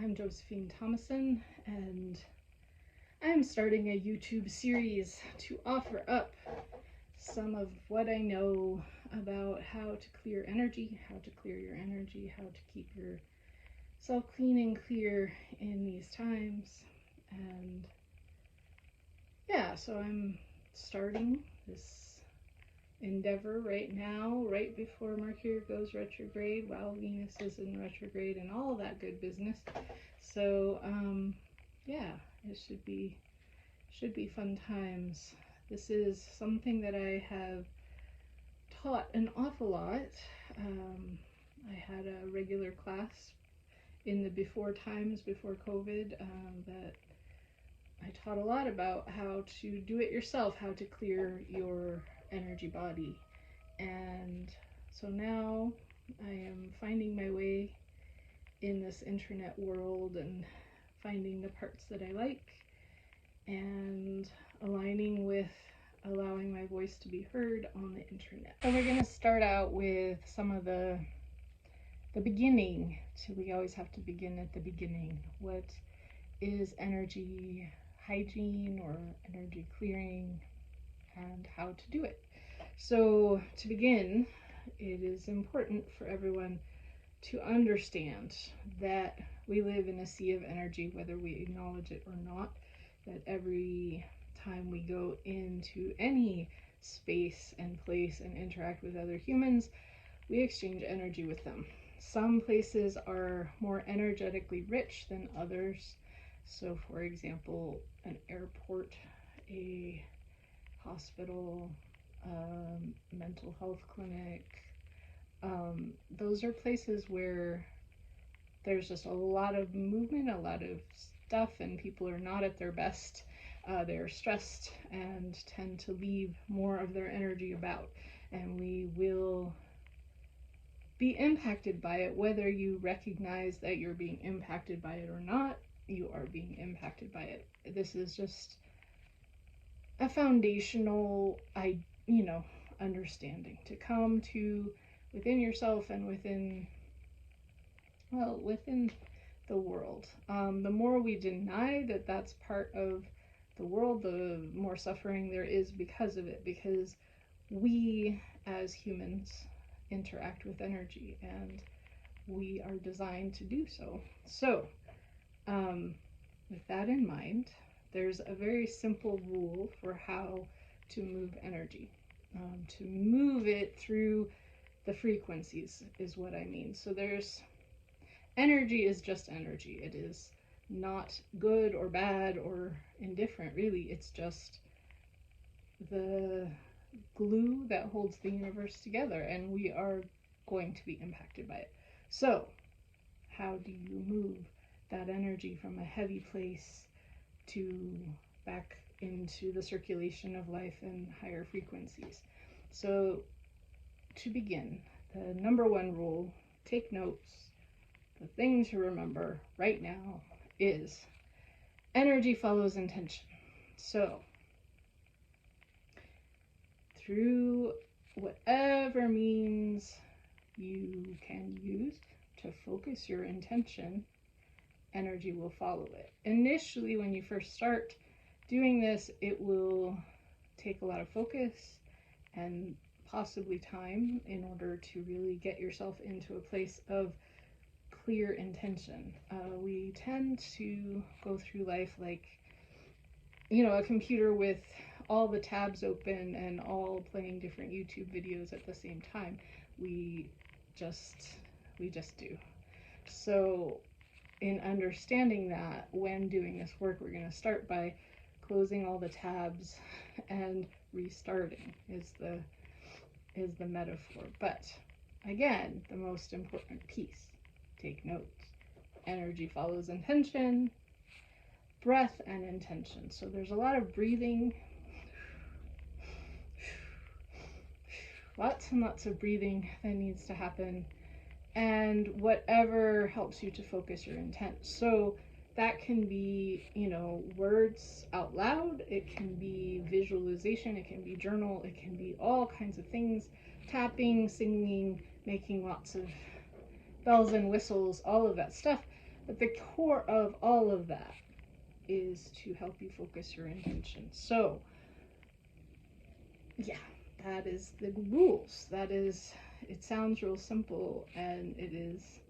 I'm Josephine Thomason, and I'm starting a YouTube series to offer up some of what I know about how to clear energy, how to clear your energy, how to keep yourself clean and clear in these times. And yeah, so I'm starting this endeavor right now, right before Mercury goes retrograde, while Venus is in retrograde, and all of that good business. So yeah, it should be fun times. This is something that I have taught an awful lot. I had a regular class in the before times, before COVID, that I taught a lot about how to do it yourself, how to clear your energy body. And so now I am finding my way in this internet world and finding the parts that I like and aligning with allowing my voice to be heard on the internet. So we're going to start out with some of the beginning. So we always have to begin at the beginning. What is energy hygiene or energy clearing, and how to do it? So to begin, it is important for everyone to understand that we live in a sea of energy, whether we acknowledge it or not, that every time we go into any space and place and interact with other humans, we exchange energy with them. Some places are more energetically rich than others. So for example, an airport, a hospital, mental health clinic, those are places where there's just a lot of movement, a lot of stuff, and people are not at their best. They're stressed and tend to leave more of their energy about, and we will be impacted by it. Whether you recognize that you're being impacted by it or not, you are being impacted by it. This is just a foundational, understanding to come to within yourself and within the world. The more we deny that that's part of the world, the more suffering there is because of it, because we as humans interact with energy and we are designed to do so. So with that in mind, there's a very simple rule for how to move energy, to move it through the frequencies is what I mean. So energy is just energy. It is not good or bad or indifferent, really. It's just the glue that holds the universe together, and we are going to be impacted by it. So how do you move that energy from a heavy place to back into the circulation of life and higher frequencies? So to begin, the number one rule, take notes. The thing to remember right now is energy follows intention. So through whatever means you can use to focus your intention, energy will follow it. Initially, when you first start doing this, it will take a lot of focus and possibly time in order to really get yourself into a place of clear intention. We tend to go through life like, a computer with all the tabs open and all playing different YouTube videos at the same time. We just do. So in understanding that, when doing this work, we're going to start by closing all the tabs and restarting is the metaphor. But again, the most important piece, take notes. Energy follows intention, breath and intention. So there's a lot of breathing, lots and lots of breathing that needs to happen, and whatever helps you to focus your intent. So that can be, words out loud, it can be visualization, it can be journal, it can be all kinds of things, tapping, singing, making lots of bells and whistles, all of that stuff. But the core of all of that is to help you focus your intention. So, yeah, that is the rules. That is, it sounds real simple, and it is,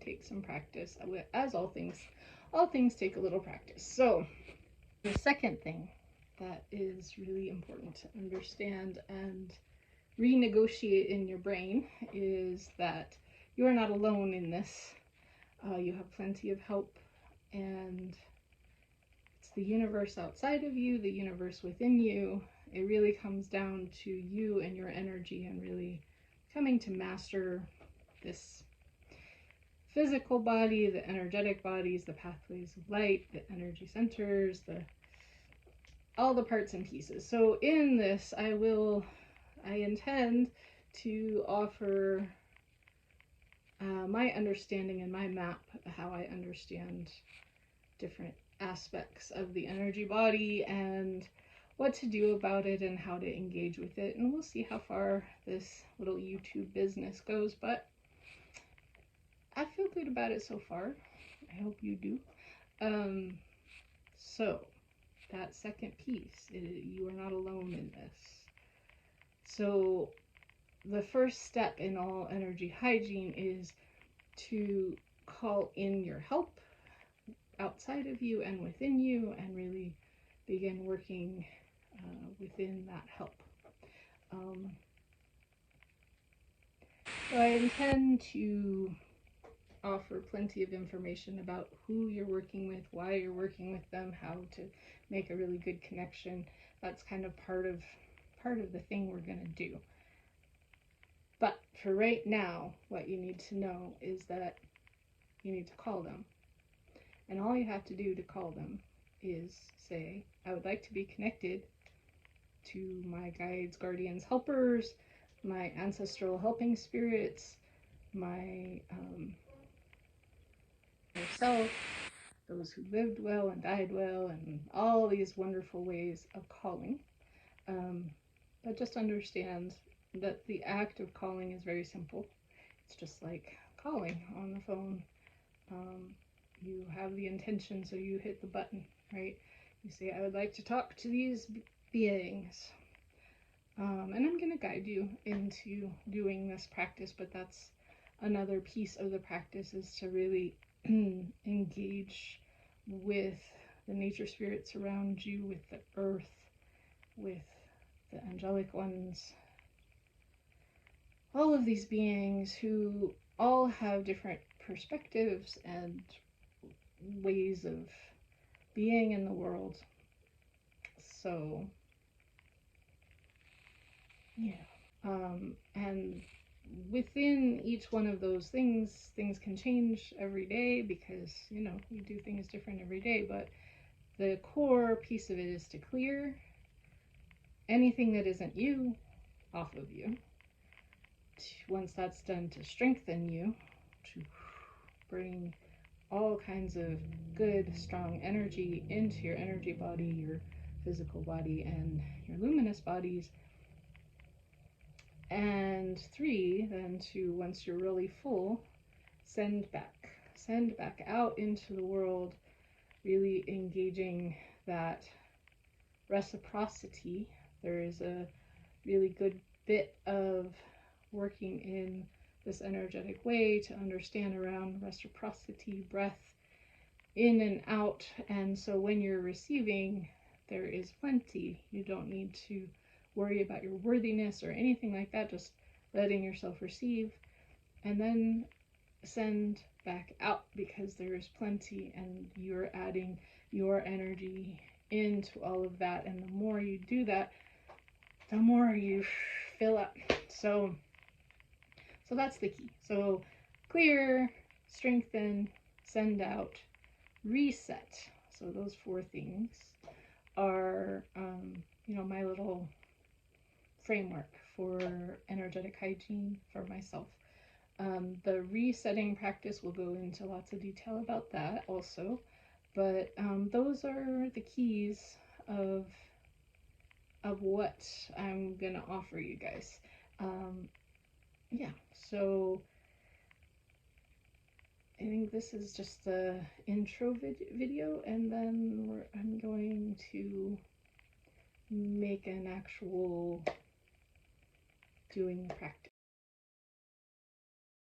take some practice. As all things take a little practice. So, the second thing that is really important to understand and renegotiate in your brain is that you are not alone in this. You have plenty of help, and it's the universe outside of you, the universe within you. It really comes down to you and your energy, and really coming to master this physical body, the energetic bodies, the pathways of light, the energy centers, all the parts and pieces. So in this, I intend to offer my understanding and my map, how I understand different aspects of the energy body and what to do about it and how to engage with it. And we'll see how far this little YouTube business goes, but I feel good about it so far. I hope you do. So that second piece, you are not alone in this. So the first step in all energy hygiene is to call in your help outside of you and within you, and really begin working within that help. So I intend to offer plenty of information about who you're working with, why you're working with them, how to make a really good connection. That's kind of part of the thing we're going to do. But for right now, what you need to know is that you need to call them. And all you have to do to call them is say, I would like to be connected to my guides, guardians, helpers, my ancestral helping spirits, my myself, those who lived well and died well, and all these wonderful ways of calling. But just understand that the act of calling is very simple. It's just like calling on the phone. You have the intention, so you hit the button, right? You say, I would like to talk to these beings. And I'm going to guide you into doing this practice, but that's another piece of the practice, is to really engage with the nature spirits around you, with the earth, with the angelic ones, all of these beings who all have different perspectives and ways of being in the world. So, yeah. And within each one of those things can change every day, because, we do things different every day, but the core piece of it is to clear anything that isn't you off of you. Once that's done, to strengthen you, to bring all kinds of good, strong energy into your energy body, your physical body, and your luminous bodies. And 3, then to, once you're really full, send back out into the world, really engaging that reciprocity. There is a really good bit of working in this energetic way to understand around reciprocity, breath in and out. And so when you're receiving, there is plenty. You don't need to worry about your worthiness or anything like that, just letting yourself receive, and then send back out, because there is plenty, and you're adding your energy into all of that. And the more you do that, the more you fill up. So that's the key. So clear, strengthen, send out, reset. So those 4 things are, my little framework for energetic hygiene for myself. The resetting practice will go into lots of detail about that also, but those are the keys of what I'm gonna offer you guys. Yeah, so think this is just the intro video, and then I'm going to make an actual doing practice.